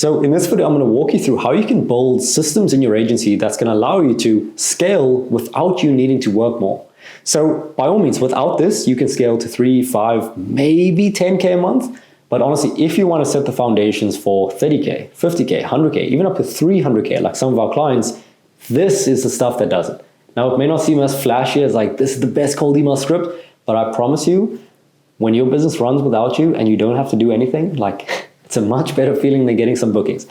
So in this video, I'm going to walk you through how you can build systems in your agency that's going to allow you to scale without you needing to work more. So by all means, without this, you can scale to 3, 5, maybe 10K a month. But honestly, if you want to set the foundations for 30K, 50K, 100K, even up to 300K, like some of our clients, this is the stuff that does it. Now, it may not seem as flashy as like, this is the best cold email script, but I promise you, when your business runs without you and you don't have to do anything, like it's a much better feeling than getting some bookings.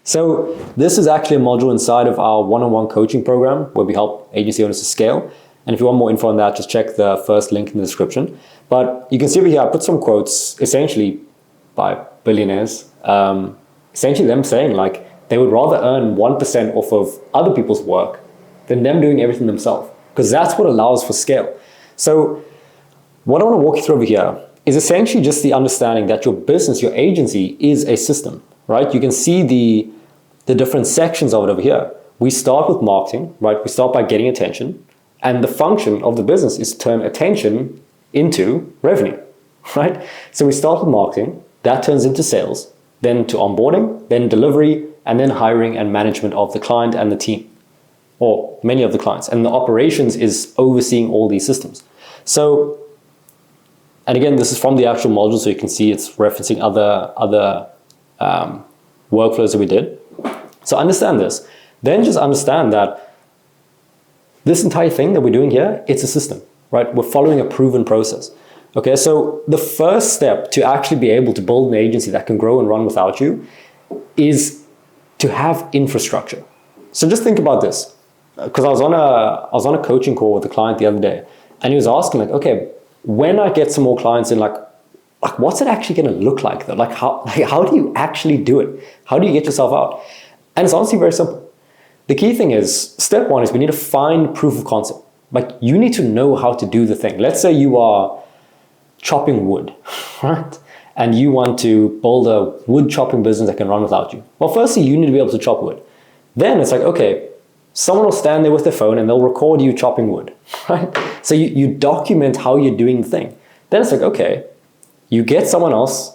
So this is actually a module inside of our one-on-one coaching program where we help agency owners to scale. And if you want more info on that, just check the first link in the description. But you can see over here, I put some quotes essentially by billionaires, essentially them saying like they would rather earn 1% off of other people's work than them doing everything themselves, because that's what allows for scale. So what I want to walk you through over here is essentially just the understanding that your business, your agency is a system, right? You can see the different sections of it over here. We start with marketing, right? We start by getting attention, and the function of the business is to turn attention into revenue, right? So we start with marketing, that turns into sales, then to onboarding, then delivery, and then hiring and management of the client and the team, or many of the clients. And the operations is overseeing all these systems. So, and again, this is from the actual module, so you can see it's referencing other workflows that we did. So understand this. Then just understand that this entire thing that we're doing here, it's a system, right? We're following a proven process. Okay, so the first step to actually be able to build an agency that can grow and run without you is to have infrastructure. So just think about this, because I was on a coaching call with a client the other day, and he was asking like, okay, when I get some more clients in, like what's it actually going to look like though? Like how do you actually do it? How do you get yourself out? And it's honestly very simple. The key thing is, step one is we need to find proof of concept. Like you need to know how to do the thing. Let's say you are chopping wood, right? And you want to build a wood chopping business that can run without you. Well, firstly, you need to be able to chop wood. Then it's like, okay, someone will stand there with their phone and they'll record you chopping wood, right? So you document how you're doing the thing. Then it's like, okay, you get someone else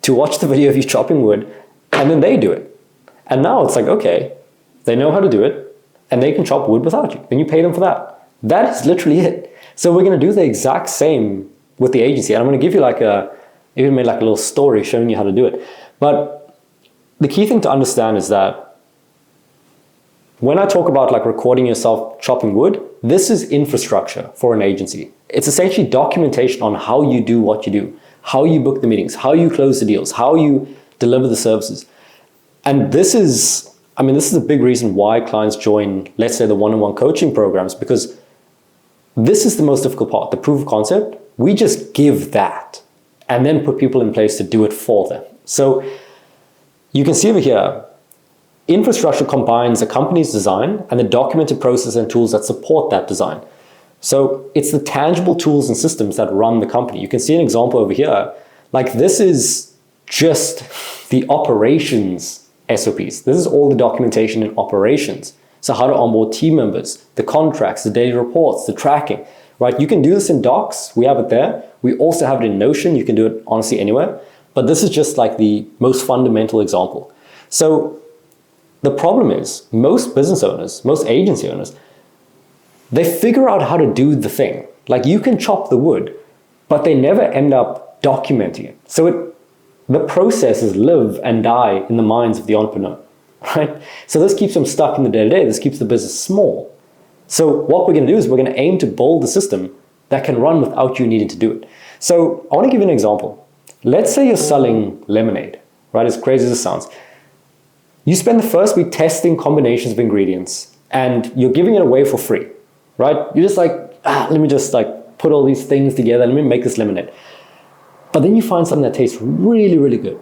to watch the video of you chopping wood, and then they do it. And now it's like, okay, they know how to do it and they can chop wood without you. Then you pay them for that. That is literally it. So we're going to do the exact same with the agency. And I'm going to give you even made like a little story showing you how to do it. But the key thing to understand is that when I talk about like recording yourself chopping wood, this is infrastructure for an agency. It's essentially documentation on how you do what you do, how you book the meetings, how you close the deals, how you deliver the services. And this is a big reason why clients join, let's say, the one-on-one coaching programs, because this is the most difficult part, the proof of concept. We just give that and then put people in place to do it for them. So you can see over here, infrastructure combines a company's design and the documented process and tools that support that design. So it's the tangible tools and systems that run the company. You can see an example over here. Like this is just the operations SOPs. This is all the documentation in operations. So how to onboard team members, the contracts, the daily reports, the tracking, right? You can do this in Docs. We have it there. We also have it in Notion. You can do it honestly anywhere. But this is just like the most fundamental example. So the problem is most business owners, most agency owners, they figure out how to do the thing. Like you can chop the wood, but they never end up documenting it. So the processes live and die in the minds of the entrepreneur, right? So this keeps them stuck in the day-to-day. This keeps the business small. So what we're going to do is we're going to aim to build a system that can run without you needing to do it. So I want to give you an example. Let's say you're selling lemonade, right? As crazy as it sounds. You spend the first week testing combinations of ingredients and you're giving it away for free, right? You're just like, let me just like put all these things together. Let me make this lemonade. But then you find something that tastes really, really good.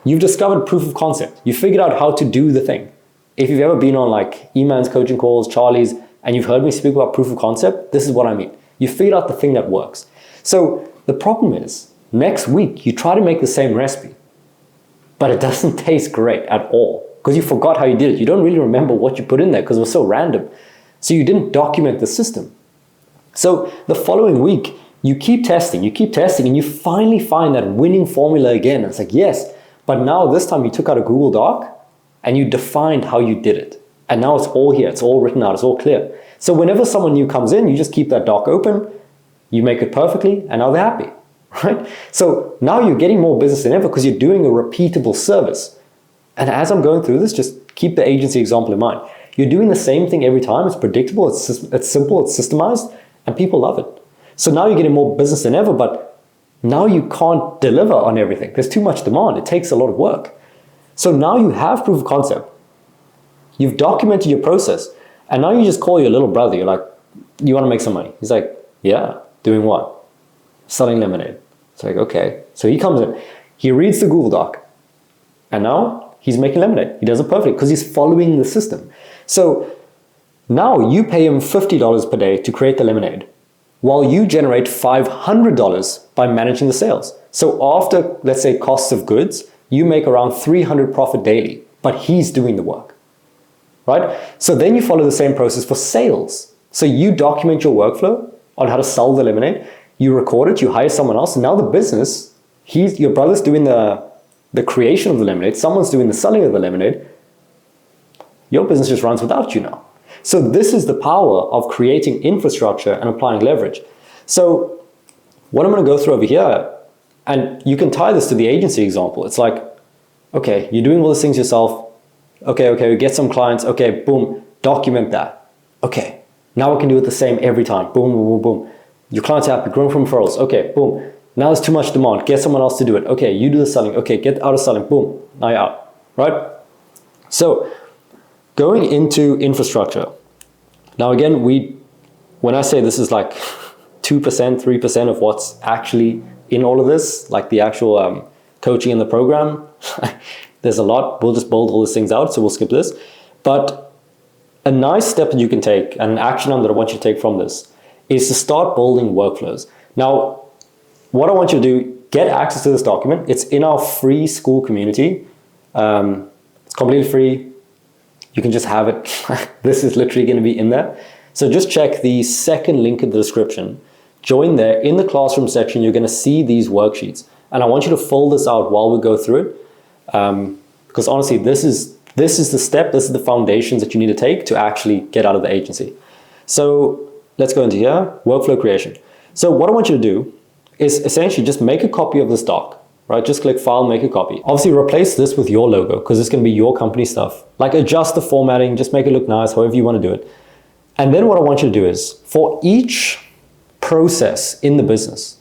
You've discovered proof of concept. You figured out how to do the thing. If you've ever been on like E-Man's coaching calls, Charlie's, and you've heard me speak about proof of concept, this is what I mean. You figured out the thing that works. So the problem is, next week you try to make the same recipe, but it doesn't taste great at all because you forgot how you did it. You don't really remember what you put in there because it was so random. So you didn't document the system. So the following week, you keep testing, and you finally find that winning formula again. It's like, yes, But now this time you took out a Google Doc and you defined how you did it. And now it's all here, it's all written out, it's all clear. So whenever someone new comes in, you just keep that doc open, you make it perfectly, and now they're happy, right? So now you're getting more business than ever because you're doing a repeatable service. And as I'm going through this, just keep the agency example in mind. You're doing the same thing every time, it's predictable, it's simple, it's systemized, and people love it. So now you're getting more business than ever, but now you can't deliver on everything. There's too much demand, it takes a lot of work. So now you have proof of concept. You've documented your process, and now you just call your little brother. You're like, you want to make some money? He's like, yeah. Doing what? Selling lemonade. It's like, okay. So he comes in, he reads the Google Doc, and now he's making lemonade. He does it perfectly because he's following the system. So now you pay him $50 per day to create the lemonade, while you generate $500 by managing the sales. So after, let's say, costs of goods, you make around $300 profit daily, but he's doing the work. Right? So then you follow the same process for sales. So you document your workflow on how to sell the lemonade, you record it, you hire someone else, and now the business, your brother's doing the creation of the lemonade, someone's doing the selling of the lemonade, your business just runs without you now. So this is the power of creating infrastructure and applying leverage. So what I'm going to go through over here, and you can tie this to the agency example. It's like, okay, you're doing all these things yourself. Okay, get some clients. Okay, boom, document that. Okay, now I can do it the same every time. Boom, boom, boom, boom. Your clients are happy, growing from referrals. Okay, boom. Now there's too much demand. Get someone else to do it. Okay, you do the selling. Okay, get out of selling. Boom, now you're out, right? So going into infrastructure. Now again, when I say this is like 2%, 3% of what's actually in all of this, like the actual coaching in the program, there's a lot. We'll just build all these things out, so we'll skip this. But a nice step that you can take, and an action item that I want you to take from this, is to start building workflows. Now, what I want you to do, get access to this document. It's in our free school community. It's completely free. You can just have it. This is literally going to be in there. So just check the second link in the description. Join there. In the classroom section, you're going to see these worksheets. And I want you to fill this out while we go through it. Because honestly, this is the step, this is the foundations that you need to take to actually get out of the agency. So let's go into here, workflow creation. So what I want you to do is essentially just make a copy of this doc, right? Just click File, make a copy. Obviously replace this with your logo because it's going to be your company stuff. Like adjust the formatting, just make it look nice, however you want to do it. And then what I want you to do is for each process in the business,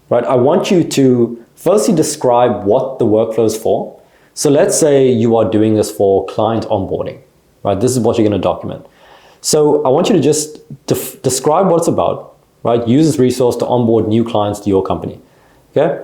right? I want you to firstly describe what the workflow is for. So let's say you are doing this for client onboarding, right? This is what you're going to document. So I want you to just describe what it's about, right? Use this resource to onboard new clients to your company, okay?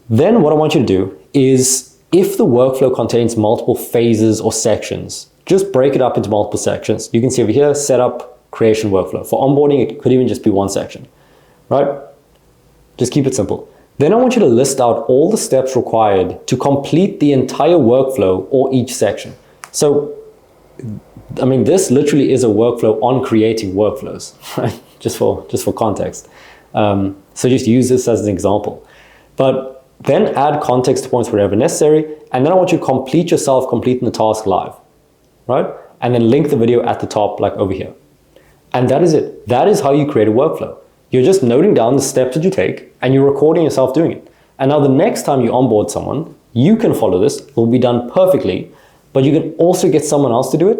Then what I want you to do is if the workflow contains multiple phases or sections, just break it up into multiple sections. You can see over here, setup, creation, workflow. For onboarding, it could even just be one section, right? Just keep it simple. Then I want you to list out all the steps required to complete the entire workflow or each section. So, I mean, this literally is a workflow on creating workflows, right? Just for context. So just use this as an example. But then add context points wherever necessary. And then I want you to complete yourself completing the task live, right? And then link the video at the top, like over here. And that is it. That is how you create a workflow. You're just noting down the steps that you take and you're recording yourself doing it. And now the next time you onboard someone, you can follow this. It will be done perfectly, but you can also get someone else to do it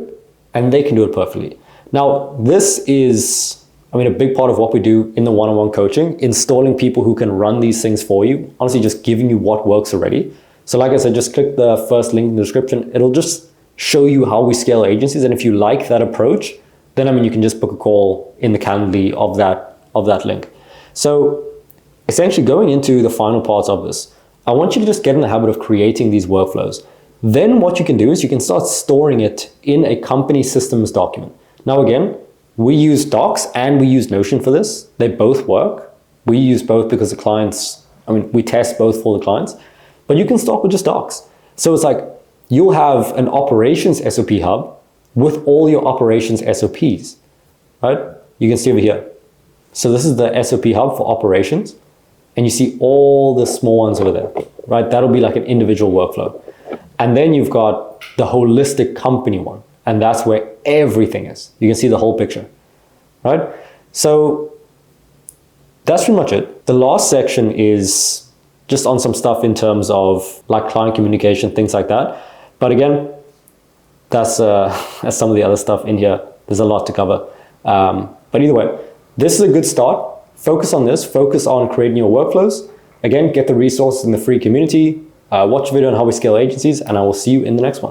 and they can do it perfectly. Now, this is, I mean, a big part of what we do in the one-on-one coaching, installing people who can run these things for you, honestly, just giving you what works already. So like I said, just click the first link in the description. It'll just show you how we scale agencies. And if you like that approach, then I mean, you can just book a call in the Calendly of that link. So essentially going into the final parts of this, I want you to just get in the habit of creating these workflows. Then what you can do is you can start storing it in a company systems document. Now again, we use Docs and we use Notion for this. They both work. We use both because the clients, I mean, we test both for the clients, but you can start with just Docs. So it's like you'll have an operations SOP hub with all your operations SOPs, right? You can see over here. So this is the SOP hub for operations, and you see all the small ones over there, right? That'll be like an individual workflow. And then you've got the holistic company one, and that's where everything is. You can see the whole picture, right? So that's pretty much it. The last section is just on some stuff in terms of like client communication, things like that. But again, that's some of the other stuff in here. There's a lot to cover. But either way, this is a good start. Focus on this. Focus on creating your workflows. Again, get the resources in the free community. Watch a video on how we scale agencies, and I will see you in the next one.